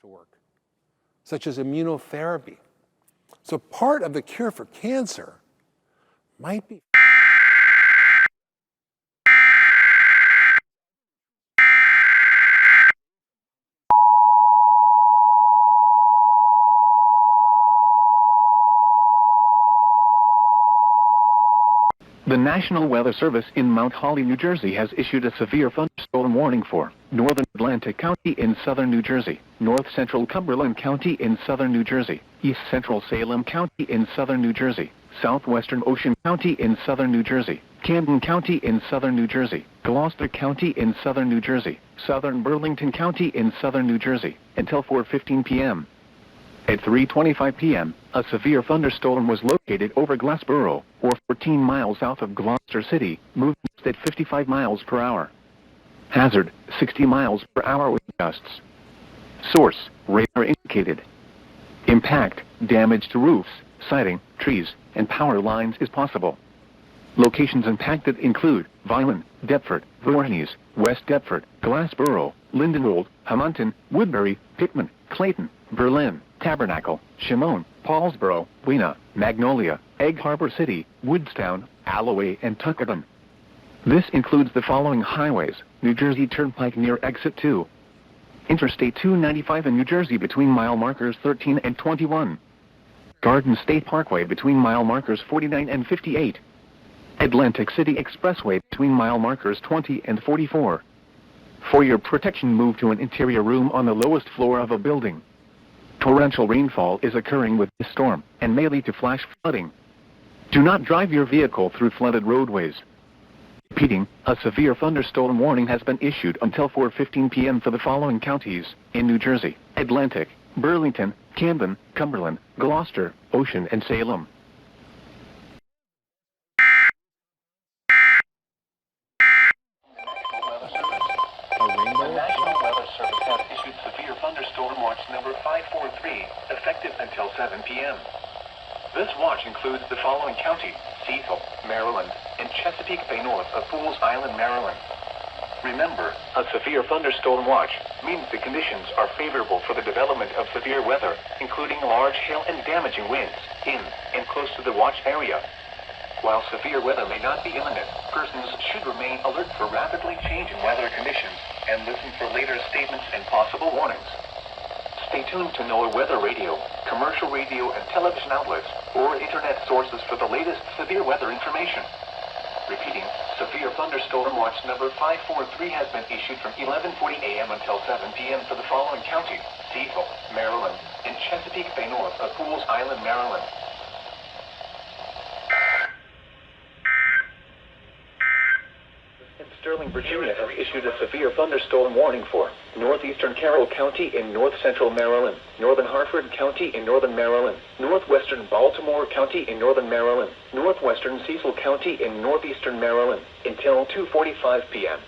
to work, such as immunotherapy. So part of the cure for cancer might be The National Weather Service in Mount Holly, New Jersey has issued a severe thunderstorm warning for northern Atlantic County in southern New Jersey, north central Cumberland County in southern New Jersey, east central Salem County in southern New Jersey, southwestern Ocean County in southern New Jersey, Camden County in southern New Jersey, Gloucester County in southern New Jersey, southern Burlington County in southern New Jersey, until 4:15 p.m. At 3:25 p.m., a severe thunderstorm was located over Glassboro, or 14 miles south of Gloucester City, moving at 55 miles per hour. Hazard, 60 miles per hour with gusts. Source, radar indicated. Impact, damage to roofs, siding, trees, and power lines is possible. Locations impacted include Vineland, Deptford, Vorhees, West Deptford, Glassboro, Lindenwold, Hamilton, Woodbury, Pittman, Clayton, Berlin, Tabernacle, Shimone, Paulsboro, Weena, Magnolia, Egg Harbor City, Woodstown, Alloway, and Tuckerton. This includes the following highways: New Jersey Turnpike near Exit 2, Interstate 295 in New Jersey between mile markers 13 and 21, Garden State Parkway between mile markers 49 and 58, Atlantic City Expressway between mile markers 20 and 44. For your protection, move to an interior room on the lowest floor of a building. Torrential rainfall is occurring with this storm and may lead to flash flooding. Do not drive your vehicle through flooded roadways. Repeating, a severe thunderstorm warning has been issued until 4:15 p.m. for the following counties in New Jersey: Atlantic, Burlington, Camden, Cumberland, Gloucester, Ocean, and Salem. The National Weather Service has issued severe thunderstorm watch number 543, effective until 7 p.m. This watch includes the following counties: Cecil, Maryland, and Chesapeake Bay north of Fools Island, Maryland. Remember, a severe thunderstorm watch means the conditions are favorable for the development of severe weather, including large hail and damaging winds, in and close to the watch area. While severe weather may not be imminent, persons should remain alert for rapidly changing weather conditions and listen for later statements and possible warnings. Stay tuned to NOAA Weather Radio, commercial radio and television outlets, or internet sources for the latest severe weather information. Repeating, severe thunderstorm watch number 543 has been issued from 11:40 a.m. until 7 p.m. for the following counties: Cecil, Maryland, and Chesapeake Bay north of Fools Island, Maryland. Sterling, Virginia has issued a severe thunderstorm warning for northeastern Carroll County in north central Maryland, northern Harford County in northern Maryland, northwestern Baltimore County in northern Maryland, northwestern Cecil County in northeastern Maryland, until 2:45 p.m.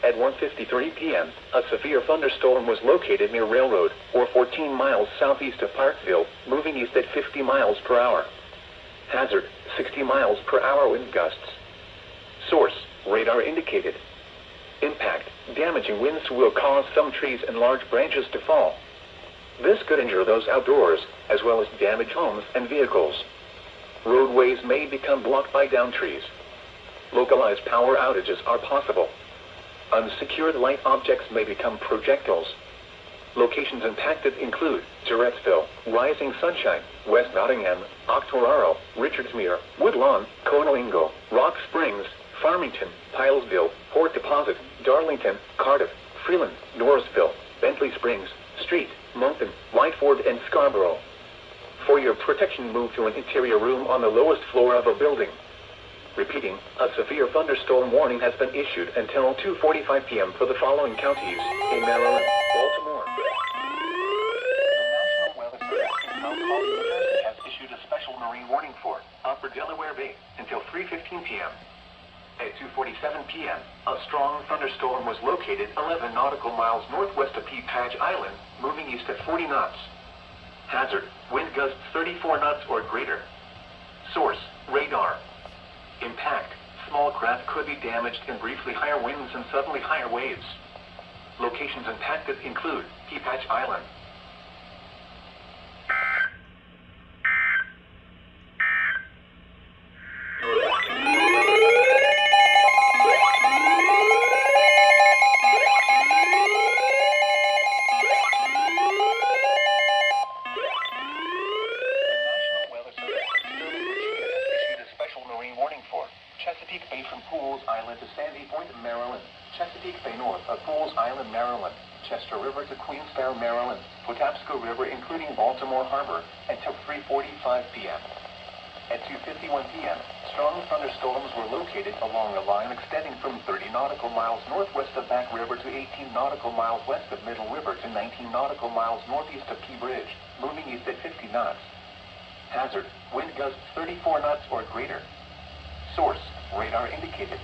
At 1:53 p.m., a severe thunderstorm was located near Railroad, or 14 miles southeast of Parkville, moving east at 50 miles per hour. Hazard, 60 miles per hour wind gusts. Source, radar indicated. Impact, damaging winds will cause some trees and large branches to fall. This could injure those outdoors, as well as damage homes and vehicles. Roadways may become blocked by downed trees. Localized power outages are possible. Unsecured light objects may become projectiles. Locations impacted include Jarrettsville, Rising Sunshine, West Nottingham, Octoraro, Richardsmere, Woodlawn, Conoingo, Rock Springs, Farmington, Pilesville, Port Deposit, Darlington, Cardiff, Freeland, Norrisville, Bentley Springs, Street, Moncton, Whiteford, and Scarborough. For your protection, move to an interior room on the lowest floor of a building. Repeating, a severe thunderstorm warning has been issued until 2:45 p.m. for the following counties in Maryland, Baltimore. The National Weather Service in Mount Holly, New Jersey has issued a special marine warning for Upper Delaware Bay until 3:15 p.m. At 2:47 p.m., a strong thunderstorm was located 11 nautical miles northwest of Pea Patch Island, moving east at 40 knots. Hazard, wind gusts 34 knots or greater. Source, radar. Impact, small craft could be damaged in briefly higher winds and suddenly higher waves. Locations impacted include Pea Patch Island, of Fools Island, Maryland, Chester River to Queenstown, Maryland, Patapsco River including Baltimore Harbor until 3:45 p.m. At 2:51 p.m., strong thunderstorms were located along a line extending from 30 nautical miles northwest of Back River to 18 nautical miles west of Middle River to 19 nautical miles northeast of Key Bridge, moving east at 50 knots. Hazard, wind gusts 34 knots or greater. Source, radar indicated.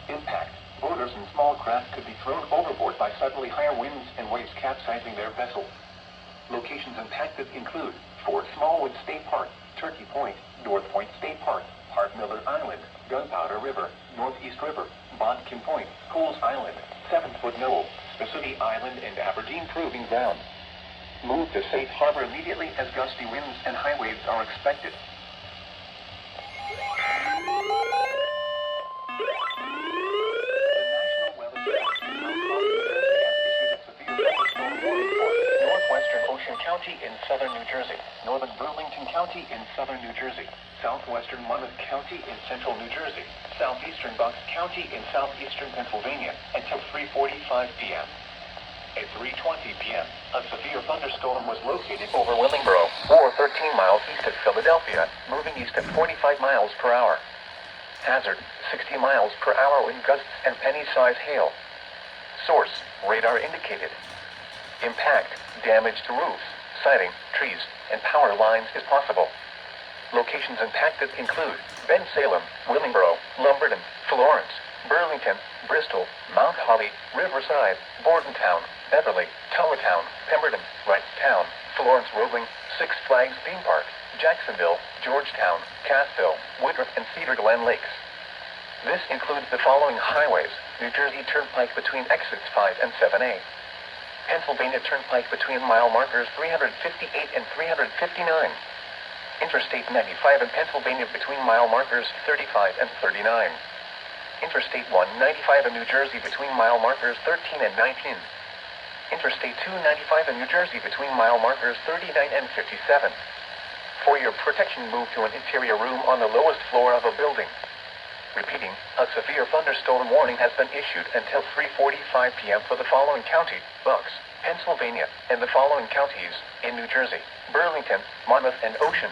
Impact, boaters and small craft could be thrown overboard by suddenly higher winds and waves capsizing their vessel. Locations impacted include Fort Smallwood State Park, Turkey Point, North Point State Park, Hart Miller Island, Gunpowder River, Northeast River, Bodkin Point, Cools Island, 7-Foot Knoll, Spessarty Island, and Aberdeen Proving Ground. Move to safe harbor immediately as gusty winds and high waves are expected. Northwestern Ocean County in southern New Jersey, northern Burlington County in southern New Jersey, southwestern Monmouth County in central New Jersey, southeastern Bucks County in southeastern Pennsylvania until 3:45 p.m. At 3:20 p.m., a severe thunderstorm was located over Willingboro, or 13 miles east of Philadelphia, moving east at 45 miles per hour. Hazard, 60 miles per hour wind gusts and penny-size hail. Source, radar indicated. Impact, damage to roofs, siding, trees, and power lines is possible. Locations impacted include Bensalem, Willingboro, Lumberton, Florence, Burlington, Bristol, Mount Holly, Riverside, Bordentown, Beverly, Tullatown, Pemberton, Wrightstown, Florence Roebling, Six Flags Theme Park, Jacksonville, Georgetown, Cassville, Woodruff, and Cedar Glen Lakes. This includes the following highways: New Jersey Turnpike between exits 5 and 7A. Pennsylvania Turnpike between mile markers 358 and 359. Interstate 95 in Pennsylvania between mile markers 35 and 39. Interstate 195 in New Jersey between mile markers 13 and 19. Interstate 295 in New Jersey between mile markers 39 and 57. For your protection, move to an interior room on the lowest floor of a building. Repeating, a severe thunderstorm warning has been issued until 3:45 p.m. for the following county: Bucks, Pennsylvania, and the following counties in New Jersey: Burlington, Monmouth, and Ocean.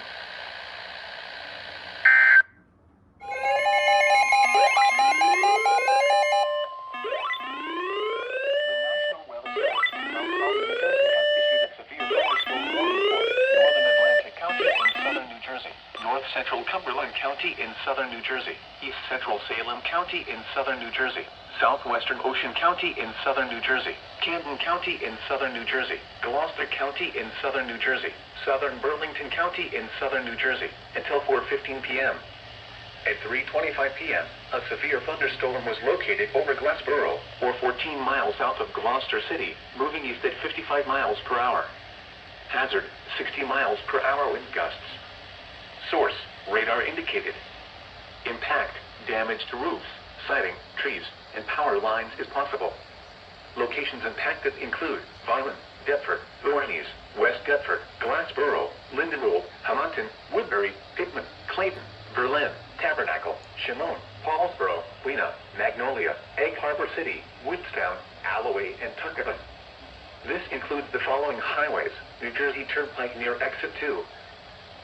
The National Weather Service in Mount Holly, New Jersey has issued a severe thunderstorm warning for northern Atlantic County in southern New Jersey, north central Cumberland County in southern New Jersey, east central Salem County in southern New Jersey, southwestern Ocean County in southern New Jersey, Camden County in southern New Jersey, Gloucester County in southern New Jersey, southern Burlington County in southern New Jersey, until 4:15 p.m. At 3:25 p.m., a severe thunderstorm was located over Glassboro, or 14 miles south of Gloucester City, moving east at 55 miles per hour. Hazard, 60 miles per hour wind gusts. Source, radar indicated. Impact, damage to roofs, siding, trees, and power lines is possible. Locations impacted include Vineland, Deptford, Voorhees, West Deptford, Glassboro, Lindenwold, Hamilton, Woodbury, Pittman, Clayton, Berlin, Tabernacle, Shimone, Paulsboro, Weena, Magnolia, Egg Harbor City, Woodstown, Alloway, and Tuckerton. This includes the following highways: New Jersey Turnpike near Exit 2,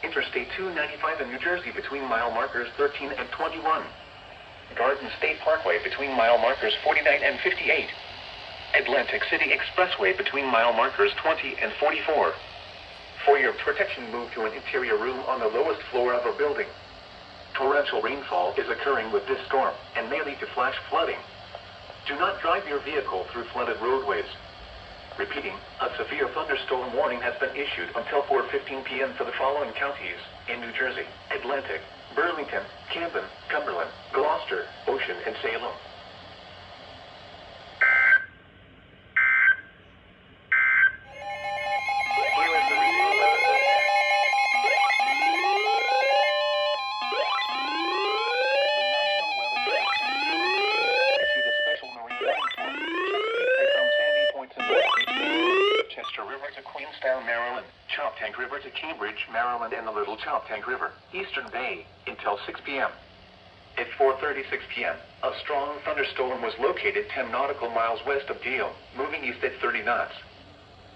Interstate 295 in New Jersey between mile markers 13 and 21, Garden State Parkway between mile markers 49 and 58, Atlantic City Expressway between mile markers 20 and 44. For your protection, move to an interior room on the lowest floor of a building. Torrential rainfall is occurring with this storm and may lead to flash flooding. Do not drive your vehicle through flooded roadways. Repeating, a severe thunderstorm warning has been issued until 4:15 p.m. for the following counties in New Jersey: Atlantic, Burlington, Camden, Cumberland, Gloucester, Ocean, and Salem. Here is the regional weather forecast. The National Weather Service issued a special marine warning for Chesapeake Bay from Sandy Point to North Beach, Maryland, Chester River to Queenstown, Maryland, Choptank River to Cambridge, Maryland, and the Little Choptank River, Eastern Bay, until 6 p.m. At 4:36 p.m., a strong thunderstorm was located 10 nautical miles west of Deal, moving east at 30 knots.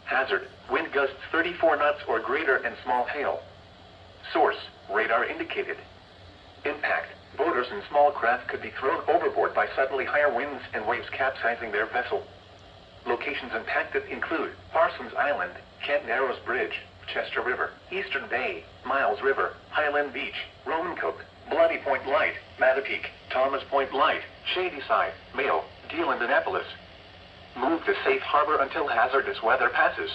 Hazard, wind gusts 34 knots or greater and small hail. Source, radar indicated. Impact, boaters and small craft could be thrown overboard by suddenly higher winds and waves capsizing their vessel. Locations impacted include Parsons Island, Kent Narrows Bridge, Chester River, Eastern Bay, Miles River, Highland Beach, Romancoke, Bloody Point Light, Mattapeake, Thomas Point Light, Shadyside, Mayo, Deal and Annapolis. Move to safe harbor until hazardous weather passes.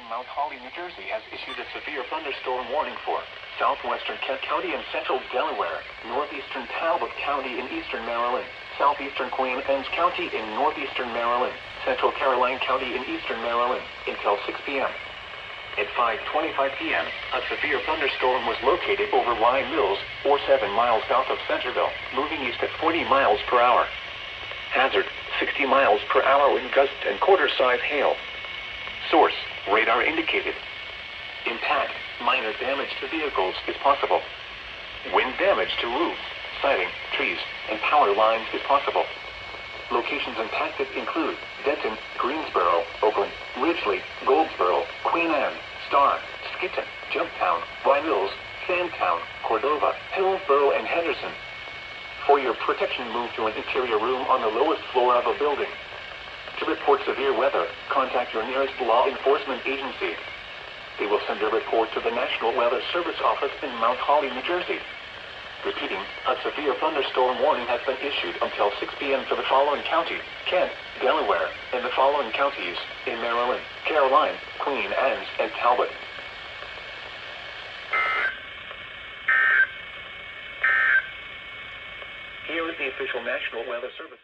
Mount Holly, New Jersey has issued a severe thunderstorm warning for southwestern Kent County and central Delaware, northeastern Talbot County in eastern Maryland, southeastern Queen Anne's County in northeastern Maryland, central Caroline County in eastern Maryland, until 6 p.m. At 5:25 p.m., a severe thunderstorm was located over Y Mills, or 7 miles south of Centerville, moving east at 40 miles per hour. Hazard, 60 miles per hour wind gusts and quarter-size hail. Source, radar indicated. Impact, minor damage to vehicles is possible. Wind damage to roofs, siding, trees, and power lines is possible. Locations impacted include Denton, Greensboro, Oakland, Ridgely, Goldsboro, Queen Anne, Star, Skitton, Jumptown, Y Mills, Sandtown, Cordova, Hillsboro, and Henderson. For your protection, move to an interior room on the lowest floor of a building. To report severe weather, contact your nearest law enforcement agency. They will send a report to the National Weather Service office in Mount Holly, New Jersey. Repeating, a severe thunderstorm warning has been issued until 6 p.m. for the following counties: Kent, Delaware, and the following counties in Maryland, Caroline, Queen Anne's, and Talbot. Here is the official National Weather Service.